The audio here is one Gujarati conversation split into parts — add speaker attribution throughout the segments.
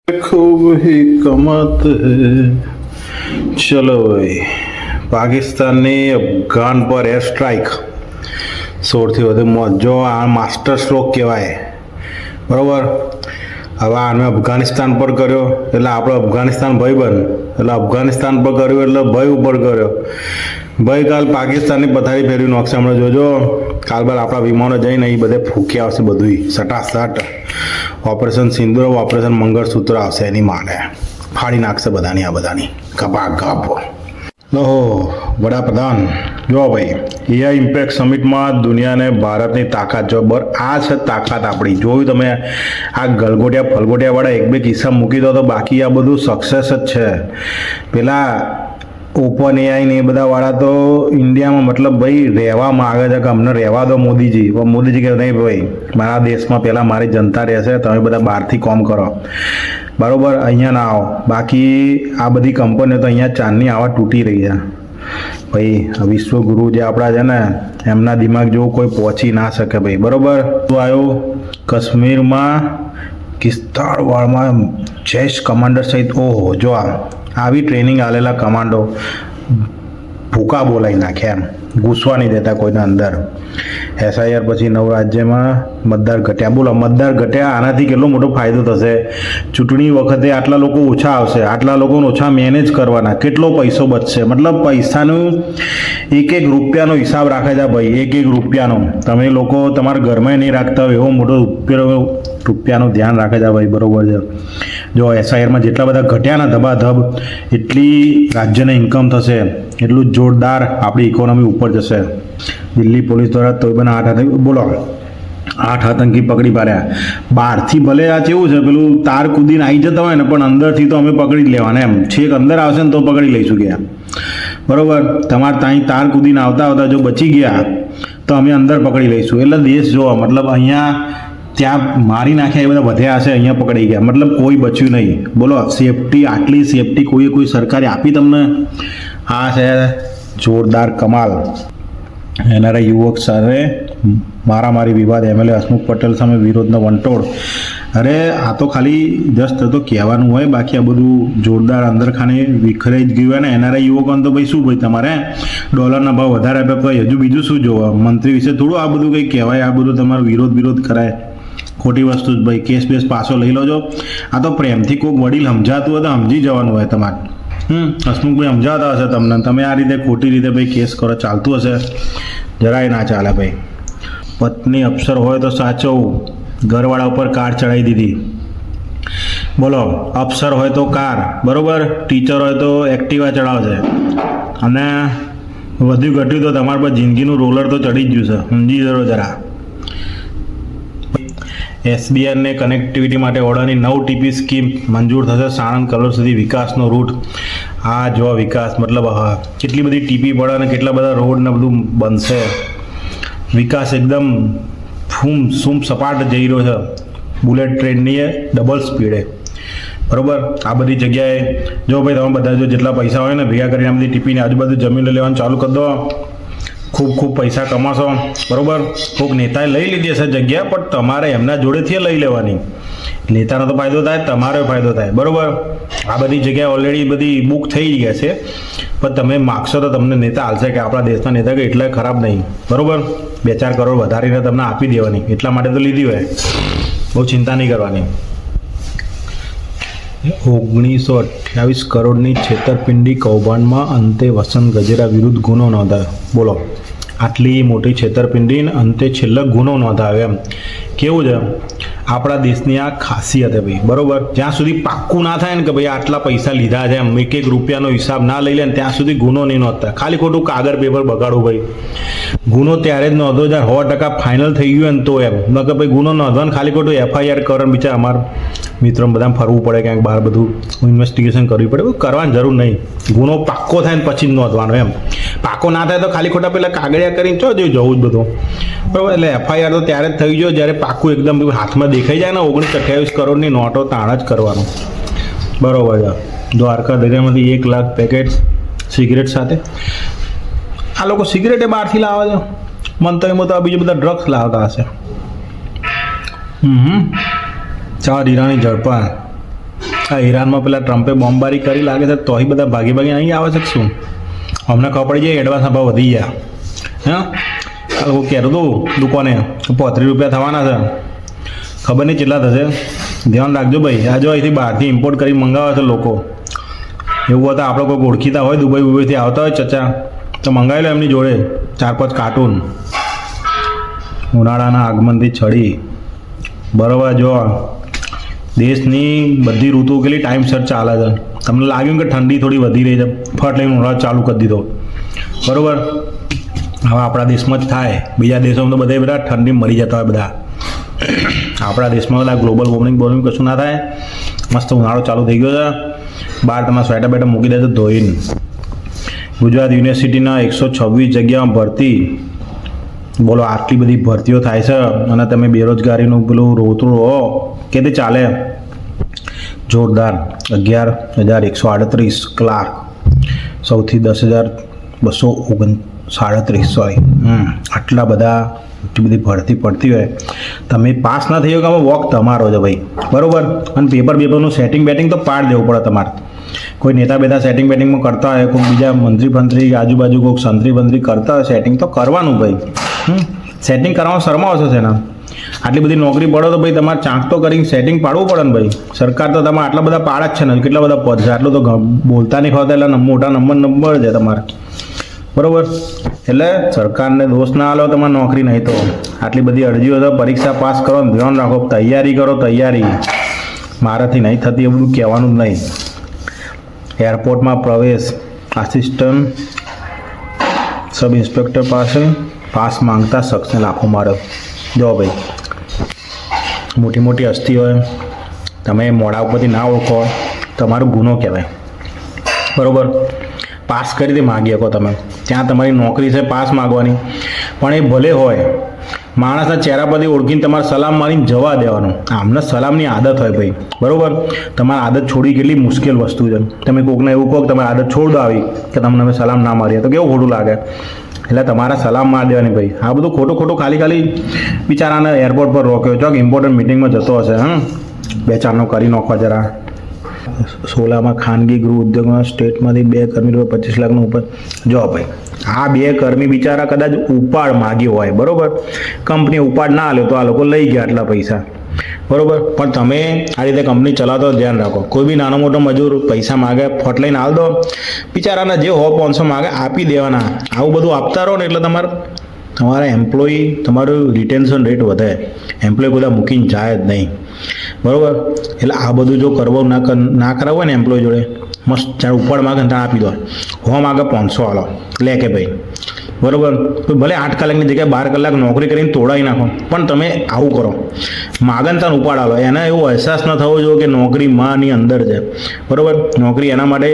Speaker 1: खूब ही कमाते हैं। चलो भाई, પાકિસ્તાનની અફઘાન પર એર સ્ટ્રાઇક સૌથી વધુ મોજો આ માસ્ટર સ્ટ્રોક કહેવાય, બરાબર. હવે આને અફઘાનિસ્તાન પર કર્યો એટલે આપણે અફઘાનિસ્તાન ભય બન, એટલે અફઘાનિસ્તાન પર કર્યું એટલે ભય ઉપર કર્યો. ભાઈ કાલ પાકિસ્તાનની પથારી ફેરવી નાખશે. હમણાં જોજો, કાલ બાદ આપણા વિમાનો જઈને એ બધે ફૂંકી આવશે, બધું સટાસટ. ઓપરેશન સિંદૂર, ઓપરેશન મંગળસૂત્ર આવશે, એની માને ફાડી નાખશે બધાની, આ બધાની કપા કપ. ઓહો વડાપ્રધાન, જો ભાઈ એઆઈ ઇમ્પેક્ટ સમિટમાં દુનિયાને ભારતની તાકાત જો આ છે તાકાત આપણી. જોયું તમે, આ ગલગોટિયા ફલગોટિયાવાળા એક બે કિસ્સા મૂકી દો તો બાકી આ બધું સક્સેસ જ છે. પેલા ઓપન એઆઈ ને એ બધા વાળા તો ઇન્ડિયામાં મતલબ ભાઈ રહેવા માંગે છે કે અમને રહેવા દો મોદીજી. પણ મોદીજી કહે નહીં ભાઈ, મારા દેશમાં પહેલાં મારી જનતા રહેશે, તમે બધા બહારથી કામ કરો, બરાબર, અહીંયા ના આવો. બાકી આ બધી કંપનીઓ તો અહીંયા ચાંદની આવા તૂટી રહી છે ભાઈ. વિશ્વગુરુ જે આપણા છે ને, એમના દિમાગ જેવું કોઈ પહોંચી ના શકે ભાઈ, બરાબર. તો આવ્યો કાશ્મીરમાં કિસ્તારવાળમાં જૈશ કમાન્ડર સહિત, ઓહો જો આવી ટ્રેનિંગ આલેલા કમાન્ડો ભૂકા બોલાવી નાખ્યા, એમ ઘૂસવા નહીં દેતા કોઈને અંદર. એસઆઈઆર પછી 9 રાજ્યમાં મતદાર ઘટ્યા. બોલો, મતદાર ઘટ્યા, આનાથી કેટલો મોટો ફાયદો થશે. ચૂંટણી વખતે આટલા લોકો ઓછા આવશે, આટલા લોકોને ઓછા મેનેજ કરવાના, કેટલો પૈસો બચશે. મતલબ પૈસાનું એક એક રૂપિયાનો હિસાબ રાખે છે ભાઈ, એક એક રૂપિયાનો. તમે લોકો તમારા ઘરમાં નહીં રાખતા હોય એવો મોટો રૂપિયાનું ધ્યાન રાખે છે ભાઈ, બરોબર છે. જો એસઆઈઆરમાં જેટલા બધા ઘટ્યા ને ધબાધબ, એટલી રાજ્યને ઇન્કમ થશે, એટલું જ જોરદાર આપણી ઇકોનોમી ઉપર જશે. દિલ્હી પોલીસ દ્વારા તોયબાના 8 આતંકી પકડી પાડ્યા. બહારથી ભલે આ કેવું છે, પેલું તાર કૂદીને આવી જતા હોય ને, પણ અંદરથી તો અમે પકડી લેવાના, એમ છેક અંદર આવશે ને તો પકડી લઈશું ગયા, બરોબર. તમારે ત્યાં તાર કૂદીને આવતા આવતા જો બચી ગયા તો અમે અંદર પકડી લઈશું. એટલે દેશ જોવા, મતલબ અહીંયા ત્યાં મારી નાખ્યા એ બધા વધ્યા હશે, અહીંયા પકડી ગયા, મતલબ કોઈ બચ્યું નહીં. બોલો, સેફટી, આટલી સેફટી કોઈ સરકારે આપી તમને? આ છે જોરદાર કમાલ. એનઆરઆઈ યુવક સાથે મારામારી વિવાદ, એમએલએ હસમુખ પટેલ સામે વિરોધનો વંટોળ. અરે આ તો ખાલી જસ્ટ તો કહેવાનું હોય, બાકી આ બધું જોરદાર અંદર ખાને વિખરાઈ જ ગયું હોય ને. એનઆરઆઈ યુવકોને તો ભાઈ શું ભાઈ, તમારે ડોલરના ભાવ વધારે આપ્યા તો હજુ બીજું શું જોવા? મંત્રી વિશે થોડું આ બધું કંઈ કહેવાય, આ બધું તમારો વિરોધ કરાય, ખોટી વસ્તુ જ ભાઈ. કેસ બેસ પાછો લઈ લોજો. આ તો પ્રેમથી કોઈક વડીલ સમજાતું હોય તો સમજી જવાનું હોય તમારે. હસમુખભાઈ સમજાવતા હશે તમને, તમે આ રીતે ખોટી રીતે ભાઈ કેસ કરો, ચાલતું હશે? જરાય ના ચાલે ભાઈ. પત્ની અફસર હોય તો સાચવવું, ઘરવાળા ઉપર કાર ચડાવી દીધી. બોલો, અફસર હોય તો કાર, બરોબર, ટીચર હોય તો એક્ટિવા ચડાવશે, અને વધુ ઘટ્યું તો તમારા પર જિંદગીનું રોલર તો ચડી જ ગયું છે, સમજી જરો જરા. એસબીઆઈને કનેક્ટિવિટી માટે ઓર્ડરની 9 ટીપી સ્કીમ મંજૂર થશે. સાણંદ કલોલ સુધી વિકાસનો રૂટ. આ જો વિકાસ, મતલબ કેટલી બધી ટીપી પડે અને કેટલા બધા રોડ ને બધું બનશે. વિકાસ એકદમ સૂમ સપાટ જઈ રહ્યો છે. બુલેટ ટ્રેનની ડબલ સ્પીડે, બરોબર. આ બધી જગ્યાએ જો ભાઈ તમે બધા જો જેટલા પૈસા હોય ને ભેગા કરીને આ બધી ટીપીને આજુબાજુ જમીન લેવાનું ચાલુ કરી દો, ખૂબ પૈસા કમાશો, બરોબર. કોઈક નેતાએ લઈ લીધી હશે જગ્યા, પણ તમારે એમના જોડેથી લઈ લેવાની. નેતાનો તો ફાયદો થાય, તમારો ફાયદો થાય, બરોબર. આ બધી જગ્યા ઓલરેડી બધી બુક થઈ ગયા છે, પણ તમે માગશો તો તમને નેતા હાલશે કે આપણા દેશના નેતા કે એટલા ખરાબ નહીં, બરોબર. 2-4 કરોડ વધારીને તમને આપી દેવાની, એટલા માટે તો લીધી હોય, બહુ ચિંતા નહીં કરવાની. 1928 કરોડની છેતરપિંડી કૌભાંડમાં અંતે વસંત ગજેરા વિરુદ્ધ ગુનો નોંધાયો. બોલો, આટલી મોટી છેતરપિંડી અંતે છેલ્લો ગુનો નોંધાયો. એમ કેવું છે આપણા દેશની આ ખાસિયત છે ભાઈ, બરોબર. જ્યાં સુધી પાક્કું ના થાય ને કે ભાઈ આટલા પૈસા લીધા છે, એમ એક રૂપિયાનો હિસાબ ના લઈ લે ને ત્યાં સુધી ગુનો નહીં નોંધતા. ખાલી ખોટું કાગળ પેપર બગાડવું ભાઈ. ગુનો ત્યારે જ નોંધો જ્યારે 100% ફાઇનલ થઈ ગયું ને તો, એમ ન કે ભાઈ ગુનો નોંધવાનું ખાલી ખોટું એફઆઈઆર કરો. બિચાર અમારા મિત્રો બધા ફરવું પડે, ક્યાંક બહાર બધું ઇન્વેસ્ટિગેશન કરવી પડે, કરવાની જરૂર નહીં. ગુનો પાક્કો થાય ને પછી જ નોંધવાનો, એમ. પાકો ના થાય તો ખાલી ખોટા પેલા કાગળિયા કરીને જવું જ બધું, બરાબર. એટલે એફઆઈઆર તો ત્યારે જ થઈ ગયો જ્યારે પાક્કું એકદમ હાથમાં દેખાઈ જાય ને. 19-28 કરોડની નોટો તાણ જ કરવાનું, બરોબર છે. દ્વારકા દરિયામાંથી 1 લાખ પેકેટ સિગરેટ સાથે. આ લોકો સિગરેટે બહારથી લાવે છે, મંતવ્યમાં તો આ બીજા બધા ડ્રગ્સ લાવતા હશે. ચાર હીરાની ઝડપાય. આ ઈરાનમાં પેલા ટ્રમ્પે બોમ્બારી કરી લાગે છે તોય બધા ભાગી ભાગી અહીં આવે છે શું? અમને ખબર પડી જાય એડવાન્સના ભાવ વધી ગયા. હા હું કહેતો હતું દુકાને 35 રૂપિયા થવાના છે, ખબર નહીં કેટલા થશે. ધ્યાન રાખજો ભાઈ. આ જો અહીંથી બહારથી ઇમ્પોર્ટ કરી મંગાવે છે લોકો. એવું હતું આપણે કોઈ ઓળખીતા હોય દુબઈથી આવતા હોય ચચા તો મંગાવી લો એમની જોડે 4-5 કાર્ટૂન. ઉનાળાના આગમનથી છડી બરાબર. જો દેશની બધી ઋતુઓ કેટલી ટાઈમસર ચાલે છે. તમને લાગ્યું કે ઠંડી થોડી વધી રહી છે, ફટ લઈને ઉનાળો ચાલુ કરી દીધો બરાબર. હવે આપણા દેશમાં જ થાય, બીજા દેશોમાં તો બધા ઠંડી મરી જતા હોય બધા. આપણા દેશમાં બધા ગ્લોબલ વોર્મિંગ કશું ના થાય. મસ્ત ઉનાળો ચાલુ થઈ ગયો છે. બહાર તમારે સ્વેટર બેટર મૂકી દેજો ધોઈને. ગુજરાત યુનિવર્સિટીના 126 જગ્યામાં ભરતી. બોલો આટલી બધી ભરતીઓ થાય છે અને તમે બેરોજગારીનું પેલું રોતરું હો કે તે ચાલે. જોરદાર. 11,138 ક્લાર્ક, સૌથી 10,237 સોરી. આટલા બધા એટલી બધી ભરતી પડતી હોય, તમે પાસ ના થઈ ગયો કે વોક તમારો છે ભાઈ બરાબર. અને પેપરનું સેટિંગ બેટિંગ તો પાડ દેવું પડે તમારે. કોઈ નેતા બેતા સેટિંગ બેટિંગમાં કરતા હોય, કોઈ બીજા મંત્રી આજુબાજુ કોઈ સંત્રી કરતા હોય સેટિંગ તો કરવાનું ભાઈ. સેટિંગ કરવામાં શરમાવો છો છે ને? આટલી બધી નોકરી પડો તો ભાઈ તમારે ચાંક તો કરીને સેટિંગ પાડવું પડે ને ભાઈ. સરકાર તો તમારે આટલા બધા પાડ જ છે ને, કેટલા બધા પદ છે, આટલું તો બોલતા નહીં ખવાતા એટલે મોટા નંબર છે તમારે બરાબર. એટલે સરકારને દોષ ના આલો તમારે નોકરી નહીં તો. આટલી બધી અરજીઓ તો પરીક્ષા પાસ કરો ને ધ્યાન રાખો, તૈયારી કરો તૈયારી. મારાથી નહીં થતી એવું બધું કહેવાનું જ નહીં. એરપોર્ટમાં પ્રવેશ આસિસ્ટન્ટ સબ ઇન્સ્પેક્ટર પાસે પાસ માંગતા શખ્સને લાખો માર્યો. જો ભાઈ મોટી મોટી હસ્તી હોય, તમે મોડા ઉપરથી ના ઓળખો તમારો ગુનો કહેવાય બરાબર. પાસ કરી દે માગી શકો તમે, ત્યાં તમારી નોકરી છે પાસ માગવાની. પણ એ ભલે હોય, માણસના ચહેરા પરથી ઓળખીને તમારે સલામ મારીને જવા દેવાનું. આમને સલામની આદત હોય ભાઈ બરાબર. તમારી આદત છોડવી કેટલી મુશ્કેલ વસ્તુ છે. તમે કોકને એવું કહો કે તમારી આદત છોડ દો આવી કે તમને અમે સલામ ના મારીએ તો કેવું ખોટું લાગે. એટલે તમારે સલામ મારી દેવાની ભાઈ. આ બધું ખોટું ખાલી બિચારાને એરપોર્ટ પર રોક્યો, ચોક ઇમ્પોર્ટન્ટ મિટિંગમાં જતો હશે. 2-4નો કરી નાખવા જરા. સોલામાં ખાનગી ગૃહ ઉદ્યોગમાં સ્ટેટમાંથી 2 કર્મી રૂપિયા 25 લાખનું ઉપર. જો ભાઈ આ 2 કર્મી બિચારા કદાચ ઉપાડ માગ્યો હોય બરાબર, કંપની ઉપાડ ના લે તો આ લોકો લઈ ગયા આટલા પૈસા બરાબર. પણ તમે આ રીતે કંપની ચલાવતો ધ્યાન રાખો. કોઈ બી નાનો મોટો મજૂર પૈસા માગે ફટ લઈને હાલ દો, બિચારાના જે 100-500 માગે આપી દેવાના. આવું બધું આપતા રહો ને એટલે તમારા એમ્પ્લોયી તમારું રિટેન્શન રેટ વધે. એમ્પ્લોય બધા મૂકીને જાય જ નહીં બરાબર. એટલે આ બધું જો કરવું ના કરાવવું હોય ને એમ્પ્લોય જોડે, મસ્ત જ્યારે ઉપર માગે ને ત્યાં આપી દો. માગે 500 હાલો લે કે ભાઈ બરાબર. ભલે 8 કલાકની જગ્યાએ 12 કલાક નોકરી કરીને તોડાવી નાખો, પણ તમે આવું કરો માગે ને ત્યાં ઉપાડ આલો. એને એવો અહેસાસ ન થવો જોઈએ કે નોકરી માની અંદર છે બરાબર. નોકરી એના માટે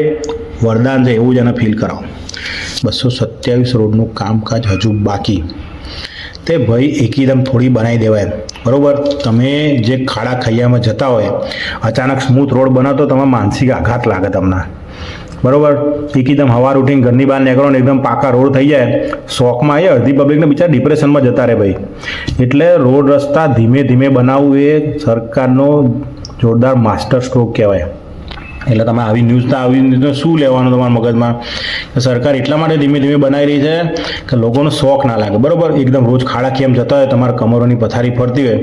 Speaker 1: વરદાન છે એવું જ એને ફીલ કરાવો. 227 રોડનું કામકાજ હજુ બાકી. તે ભાઈ એકદમ થોડી બનાવી દેવાય બરાબર. તમે જે ખાડા ખૈયામાં જતા હોય, અચાનક સ્મૂથ રોડ બનાવતો તમારે માનસિક આઘાત લાગે તમને બરાબર. એકદમ સવાર ઉઠીને ઘરની બહાર નીકળો ને એકદમ પાકા રોડ થઈ જાય, શોખમાં એ અડધી પબ્લિકને બિચારા ડિપ્રેશનમાં જતા રહે ભાઈ. એટલે રોડ રસ્તા ધીમે ધીમે બનાવવું એ સરકારનો જોરદાર માસ્ટર સ્ટ્રોક કહેવાય. એટલે તમે આવી ન્યૂઝ શું લેવાનું તમારા મગજમાં? સરકાર એટલા માટે ધીમે ધીમે બનાવી રહી છે કે લોકોનો શોખ ના લાગે બરાબર. એકદમ રોજ ખાડા કેમ જતા હોય, તમારા કમરોની પથારી ફરતી હોય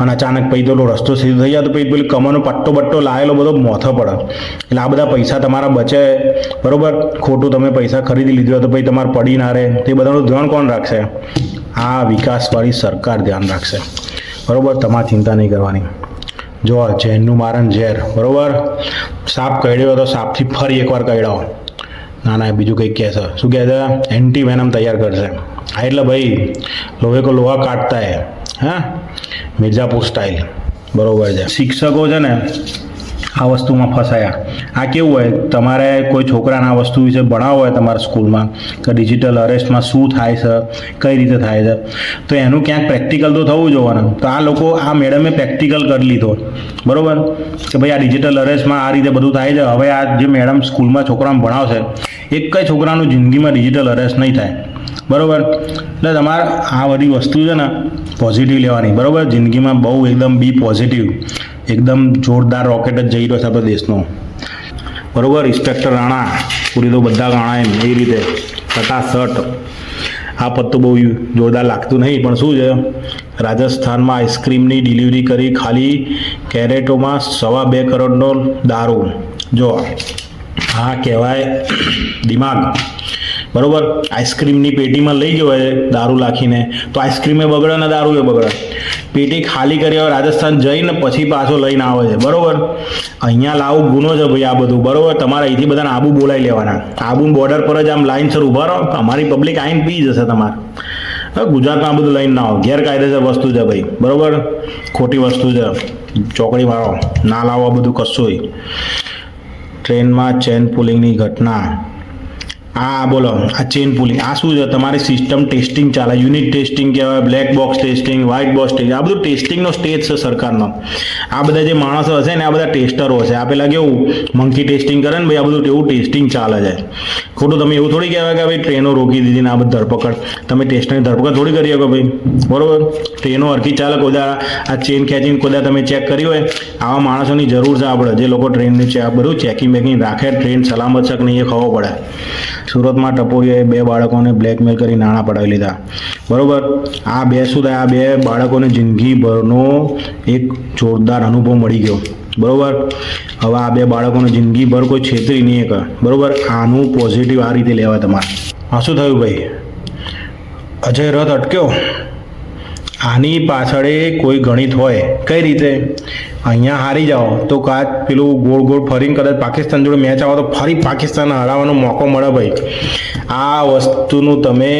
Speaker 1: અને અચાનક પછી પેલો રસ્તો સીધો થઈ જાય તો પછી પેલી કમરનો પટ્ટો લાવેલો બધો મોથો પડે. એટલે આ બધા પૈસા તમારા બચે બરાબર. ખોટું તમે પૈસા ખરીદી લીધું હોય તો પછી તમારે પડી ના રહે. તે બધાનું ધ્યાન કોણ રાખશે? આ વિકાસવાળી સરકાર ધ્યાન રાખશે બરાબર. તમારે ચિંતા નહીં કરવાની. જો ઝેરનું મારણ ઝેર બરાબર. સાપ કરડ્યો તો સાપથી ફરી એકવાર કરડાવો. ના બીજું કંઈક કહે છે, શું કહે છે? એન્ટી વેનમ તૈયાર કરશે. હા એટલે ભાઈ લોહે કો લોહા કાટતા હે. હા મિર્ઝાપુર સ્ટાઇલ બરાબર છે. શિક્ષકો છે ને આ વસ્તુમાં ફસાયા. આ કેવું હોય, તમારે કોઈ છોકરાને આ વસ્તુ વિશે ભણાવવું હોય તમારા સ્કૂલમાં કે ડિજિટલ અરેસ્ટમાં શું થાય છે, કઈ રીતે થાય છે, તો એનું ક્યાંક પ્રેક્ટિકલ તો થવું જોવાનું. તો આ લોકો આ મેડમે પ્રેક્ટિકલ કરી લીધો બરાબર કે ભાઈ આ ડિજિટલ અરેસ્ટમાં આ રીતે બધું થાય છે. હવે આ જે મેડમ સ્કૂલમાં છોકરાને ભણાવશે, એક કઈ છોકરાનું જિંદગીમાં ડિજિટલ અરેસ્ટ નહીં થાય બરાબર. એટલે તમારે આ બધી વસ્તુ છે ને પોઝિટિવ લેવાની બરાબર. જિંદગીમાં બહુ એકદમ બી પોઝિટિવ એકદમ જોરદાર રોકેટ જ જઈ રહ્યો છે આપણા દેશનો, બરાબર. ઇન્સ્પેક્ટર રાણા પૂરી તો બધા ગાણા એમ એ રીતે ફટાફટ. આ પત્તું બહુ જોરદાર લાગતું નહીં, પણ શું છે, રાજસ્થાનમાં આઈસ્ક્રીમની ડિલિવરી કરી ખાલી કેરેટોમાં 2.25 કરોડનો દારૂ. જો આ કહેવાય દિમાગ, બરાબર. આઈસ્ક્રીમની પેટીમાં લઈ જવાય દારૂ લાખીને, તો આઈસ્ક્રીમે બગડે ને દારૂ એ બગડે. પેટી ખાલી કરી આવે રાજસ્થાન જઈને પછી પાછો લઈને આવે છે, બરાબર. અહીંયા લાવું ગુનો છે ભાઈ આ બધું, બરાબર. તમારે અહીંથી બધાને આબુ બોલાવી લેવાના, આબુ બોર્ડર પર જ આમ લાઈનસર ઊભા રહો, અમારી પબ્લિક આવીને પી જશે તમારે. ગુજરાતમાં આ બધું લઈને ના આવો, ગેરકાયદેસર વસ્તુ છે ભાઈ, બરાબર. ખોટી વસ્તુ છે, ચોકડી મારો ના લાવો આ બધું કશું. ટ્રેનમાં ચેન પુલિંગની ઘટના. આ બોલો, આ ચેન પુલિંગ, આ શું છે, તમારી સિસ્ટમ ટેસ્ટિંગ ચાલે, યુનિટ ટેસ્ટિંગ કહેવાય, black box testing, white box testing, આ બધું ટેસ્ટિંગનો સ્ટેજ છે સરકારનો. આ બધા જે માણસો હશે ને આ બધા ટેસ્ટરો હશે. આ પેલા કેવું મંકી ટેસ્ટિંગ કરે ને ભાઈ, આ બધું એવું ટેસ્ટિંગ ચાલે છે. ખોટું તમે એવું થોડી કહેવાય કે ભાઈ ટ્રેનો રોકી દીધી ને આ બધી ધરપકડ, તમે ટેસ્ટની ધરપકડ થોડી કરી શકો ભાઈ, બરાબર. ટ્રેનો હરખી ચાલે, કોદા આ ચેન ખેંચીને કોદા તમે ચેક કરી હોય, આવા માણસોની જરૂર છે આપણે, જે લોકો ટ્રેનની બધું ચેકિંગ બેકિંગ રાખે, ટ્રેન સલામત છે કે નહીં એ ખબર પડે. સુરતમાં ટપોરીએ 2 બાળકોને બ્લેકમેલ કરી નાણાં પડાવી લીધા, બરાબર. આ બે શું થાય, આ 2 બાળકોને જિંદગીભરનો એક જોરદાર અનુભવ મળી ગયો, બરાબર. હવે આ 2 બાળકોને જિંદગીભર કોઈ છેતરી નહીં કરે, બરાબર. આનું પોઝિટિવ આ રીતે લેવા તમારે. આ શું થયું ભાઈ, અજય રથ અટક્યો. આની પાછળ કોઈ ગણિત હોય, કઈ રીતે, અહીંયા હારી જાઓ તો કાચ પેલું ગોળ ગોળ ફરીને કદાચ પાકિસ્તાન જોડે મેચ આવો તો ફરી પાકિસ્તાનને હરાવવાનો મોકો મળે ભાઈ. આ વસ્તુનું તમે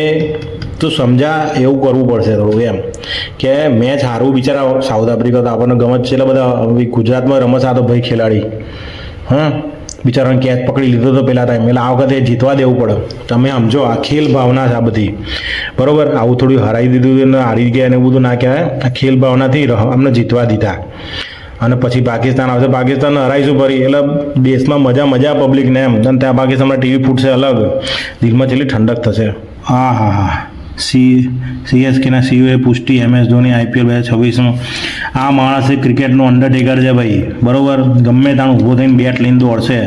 Speaker 1: તો સમજા એવું કરવું પડશે થોડું, એમ કે મેચ હારવું. બિચારા સાઉથ આફ્રિકા તો આપણને ગમત છે એટલે બધા ગુજરાતમાં રમત આ તો ભાઈ ખેલાડી, હા, બિચારાને કેચ પકડી લીધો તો પેલા ટાઈમ, એટલે આ વખતે જીતવા દેવું પડે. તમે સમજો આ ખેલ ભાવના છે આ બધી, બરાબર. આવું થોડું હરાવી દીધું ને હારી ગયા ને એવું બધું ના કહેવાય. આ ખેલ ભાવનાથી અમને જીતવા દીધા, અને પછી પાકિસ્તાન આવશે, પાકિસ્તાનને હરાઈશું ફરી, એટલે દેશમાં મજા પબ્લિકને એમ. અને ત્યાં પાકિસ્તાનમાં ટીવી ફૂટશે અલગ, દિલમાં કેટલી ઠંડક થશે. હા હા હા. સીએસકેના સીઓએ પુષ્ટિ, MS ધોની IPL 2026. આ માણસ ક્રિકેટનો અંડરટેકર છે ભાઈ, બરાબર. ગમે ત્યાં ઊભો થઈને બેટ લઈને દોડશે,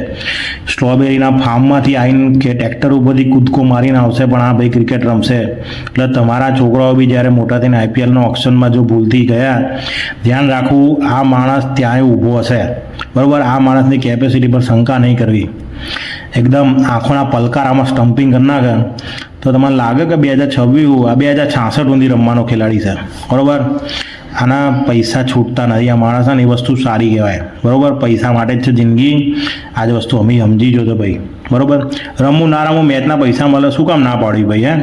Speaker 1: સ્ટ્રોબેરીના ફાર્મમાંથી આવીને કે ટ્રેક્ટર ઉપરથી કૂદકો મારીને આવશે, પણ આ ભાઈ ક્રિકેટ રમશે. એટલે તમારા છોકરાઓ બી જ્યારે મોટા થઈને IPLના ઓપ્શનમાં જો ભૂલથી ગયા, ધ્યાન રાખવું, આ માણસ ત્યાં ઊભો હશે, બરાબર. આ માણસની કેપેસિટી પર શંકા નહીં કરવી. એકદમ આંખોના પલકારામાં સ્ટમ્પિંગ કરી નાખે તો તમને લાગે કે 2026 આ 2066 સુધી રમવાનો ખેલાડી છે, બરાબર. આના પૈસા છૂટતા નથી આ માણસને, એ વસ્તુ સારી કહેવાય, બરાબર. પૈસા માટે જ છે જિંદગી, આ જ વસ્તુ અમે સમજી જો તો ભાઈ, બરાબર. રમવું ના રમવું, મેચના પૈસા મળે, શું કામ ના પાડ્યું ભાઈ, હે.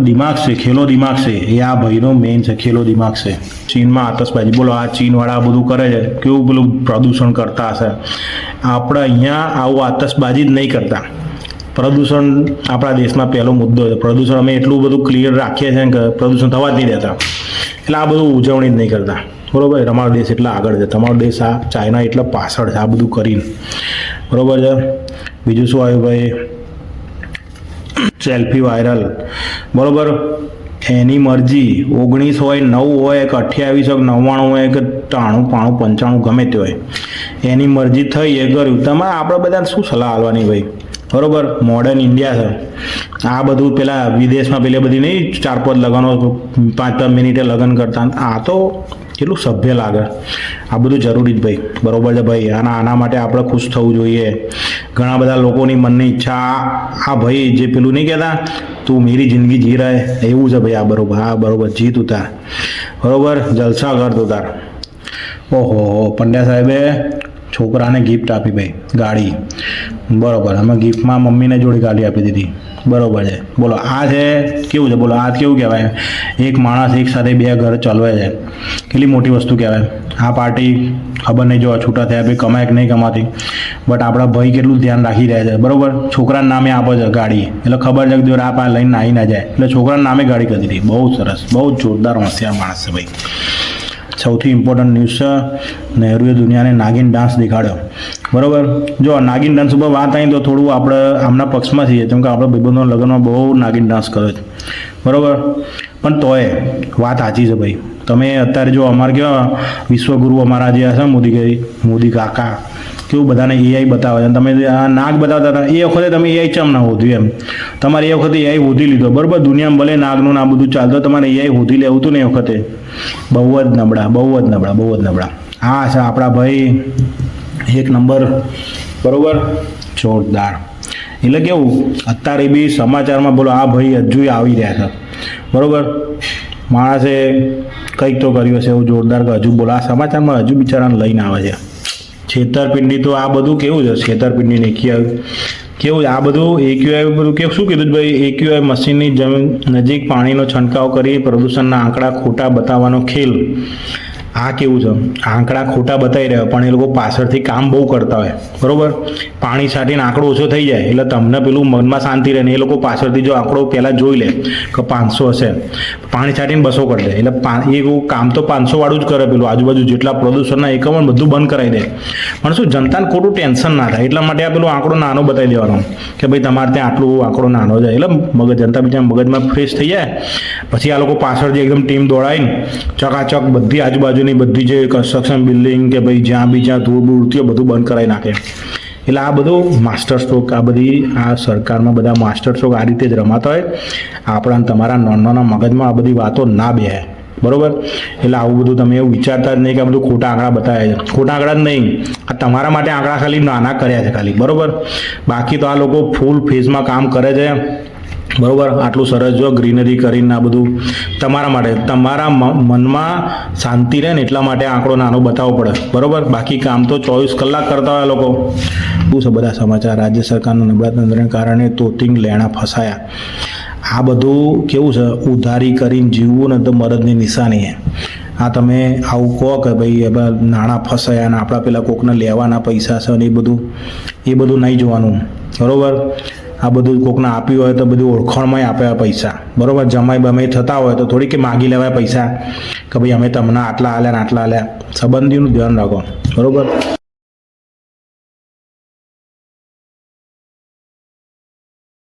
Speaker 1: દિમાગ છે, ખેલો દિમાગ છે, એ આ ભાઈનો મેઇન છે, ખેલો દિમાગ છે. ચીનમાં આતશબાજી, બોલો, આ ચીનવાળા બધું કરે છે, કેવું પેલું પ્રદૂષણ કરતા હશે. આપણે અહીંયા આવું આતશબાજી જ નહીં કરતા. પ્રદૂષણ આપણા દેશમાં પહેલો મુદ્દો છે. પ્રદૂષણ અમે એટલું બધું ક્લિયર રાખીએ છીએ કે પ્રદૂષણ થવા જ નહીં દેતા, એટલે આ બધું ઉજવણી જ નહીં કરતા, બરાબર. અમારો દેશ એટલા આગળ છે, તમારો દેશ આ ચાઇના એટલા પાછળ છે આ બધું કરીને, બરાબર છે. બીજું શું આવ્યું ભાઈ, સેલ્ફી વાયરલ, બરાબર. એની મરજી 19 હોય, 9 હોય કે 28 હોય, 99 હોય કે 93, 95 ગમે તે હોય, એની મરજી થઈ એ કર્યું. તમારે આપણે બધાને શું સલાહ આપવાની ભાઈ, બરાબર. મોડર્ન ઇન્ડિયા છે આ બધું. પેલા વિદેશમાં પેલી બધી નહીં 4-5 લગ્નો 5-5 મિનિટે લગ્ન કરતા, આ તો કેટલું સભ્ય લાગે. આ બધું જરૂરી જ ભાઈ, બરાબર છે ભાઈ. આના માટે આપણે ખુશ થવું જોઈએ. ઘણા બધા લોકોની મનની ઈચ્છા આ ભાઈ જે પેલું નહીં કહેતા તું મેરી જિંદગી જી રહે, એવું છે ભાઈ. આ બરાબર, હા બરાબર, જીત ઉતાર, બરાબર, જલસા કર તું તાર. ઓહો, પંડ્યા સાહેબે છોકરાને ગિફ્ટ આપી ભાઈ, ગાડી, બરાબર. અમે ગિફ્ટમાં મમ્મીને જોડી ગાડી આપી દીધી, બરાબર છે. બોલો, આ છે કેવું છે, બોલો, આ કેવું કહેવાય. એક માણસ એક સાથે 2 ઘર ચલાવે છે, કેટલી મોટી વસ્તુ કહેવાય. આ પાર્ટી ખબર નહીં જો છૂટા થયા ભાઈ કમાય કે નહીં કમાતી, બટ આપણા ભાઈ કેટલું ધ્યાન રાખી રહ્યા છે, બરાબર. છોકરાના નામે આપે છે ગાડી, એટલે ખબર છે કે જો આ લઈને આવી ના જાય, એટલે છોકરાના નામે ગાડી કરી દીધી. બહુ સરસ, બહુ જોરદાર હોશિયાર માણસ છે ભાઈ. સૌથી ઇમ્પોર્ટન્ટ ન્યૂઝ છે. નહેરુએ દુનિયાને નાગિન ડાન્સ દેખાડ્યો. બરાબર. જો નાગિન ડાન્સ ઉપર વાત આવી તો થોડું આપણે આમના પક્ષમાં છીએ, કેમ કે આપણે ભાઈબંધોના લગ્નમાં બહુ નાગિન ડાન્સ કરે છે. બરાબર. પણ તોય વાત સાચી છે ભાઈ. તમે અત્યારે જો અમારે કેવા વિશ્વગુરુ અમારા જે છે મોદી કાકા કેવું બધાને એઆઈ બતાવે છે. તમે આ નાગ બતાવતા હતા એ વખતે તમે એઆઈ ચમ ના હોધ્યું એમ. તમારે એ વખતે એઆઈ હોધી લીધો. બરાબર. દુનિયામાં ભલે નાગનું આ બધું ચાલતું, તમારે એઆઈ હોધી લેવું હતું ને એ વખતે. બહુ જ નબળા. હા છે આપણા ભાઈ એક નંબર. બરાબર. જોરદાર. એટલે કેવું અત્યારે બી સમાચારમાં બોલો આ ભાઈ હજુ આવી રહ્યા છે. બરાબર. માણસે કંઈક તો કર્યું હશે એવું જોરદાર કે હજુ બોલો આ સમાચારમાં હજુ બિચારાને લઈને આવે છે. છેતરપિંડી તો આ બધું કેવું છે, છેતરપિંડી નીકળી આવ્યું કેવું આ બધું એક્યુઆઈ બધું કે શું કીધું ભાઈ, એક્યુઆઈ મશીનની જમીન નજીક પાણીનો છંટકાવ કરી પ્રદૂષણના આંકડા ખોટા બતાવવાનો ખેલ. આ કેવું છે, આંકડા ખોટા બતાવી રહ્યા પણ એ લોકો પાછળથી કામ બહુ કરતા હોય. બરાબર. પાણી છાંટીને આંકડો ઓછો થઈ જાય એટલે તમને પેલું મનમાં શાંતિ રહે ને એ લોકો પાછળથી જો આંકડો પહેલાં જોઈ લે કે 500 હશે, પાણી છાંટીને 200 કરી દે એટલે એ કામ તો 500 વાળું જ કરે. પેલું આજુબાજુ જેટલા પ્રદૂષણના એકમો બધું બંધ કરાવી દે. પણ શું જનતાને ખોટું ટેન્શન ના થાય એટલા માટે આ પેલો આંકડો નાનો બતાવી દેવાનો કે ભાઈ તમારે ત્યાં આટલું આંકડો નાનો જાય એટલે જનતા બીજા મગજમાં ફ્રેશ થઈ જાય. પછી આ લોકો પાછળ જે એકદમ ટીમ દોડાવીને ચકાચક બધી આજુબાજુની બધી જે કન્સ્ટ્રક્શન બિલ્ડિંગ કે ભાઈ જ્યાં બી જ્યાં ધૂળ ઉડતી બધું બંધ કરાવી નાખે. એટલે આ બધું માસ્ટર સ્ટ્રોક, આ બધી આ સરકારમાં બધા માસ્ટર સ્ટ્રોક આ રીતે જ રમાતા હોય. આપણા તમારા નાના મગજમાં આ બધી વાતો ના બેહે. બરાબર. એટલે આવું બધું તમે એવું વિચારતા જ નહીં કે આ બધું ખોટા આંકડા બતાવે છે. ખોટા આંકડા જ નહીં, આ તમારા માટે આંકડા ખાલી નાના કર્યા છે ખાલી. બરાબર. બાકી તો આ લોકો ફૂલ ફેઝમાં કામ કરે છે. બરાબર. આટલું સરસ જો ગ્રીનરી કરીને આ બધું તમારા માટે, તમારા મનમાં શાંતિ રહે ને એટલા માટે આંકડો નાનો બતાવવો પડે. બરાબર. બાકી કામ તો 24 કલાક કરતા હોય લોકો. શું છે બધા સમાચાર. રાજ્ય સરકારના નબળા તંત્રને કારણે તોતિંગ લેણા ફસાયા. આ બધું કેવું છે, ઉધારી કરીને જીવવું ને તો મરદની નિશાની છે. આ તમે આવું કહો કે ભાઈ નાણાં ફસાયા ને આપણા પેલા કોકને લેવાના પૈસા છે ને એ બધું નહીં જોવાનું. બરાબર. આ બધું કોકને આપ્યું હોય તો બધું ઓળખાણમાં આપ્યા પૈસા. બરાબર. જમાઈ બમાઈ થતા હોય તો થોડી કે માગી લેવાય પૈસા કે ભાઈ અમે તમને આટલા આલ્યા ને આટલા આલ્યા. સંબંધીનું ધ્યાન રાખો. બરાબર.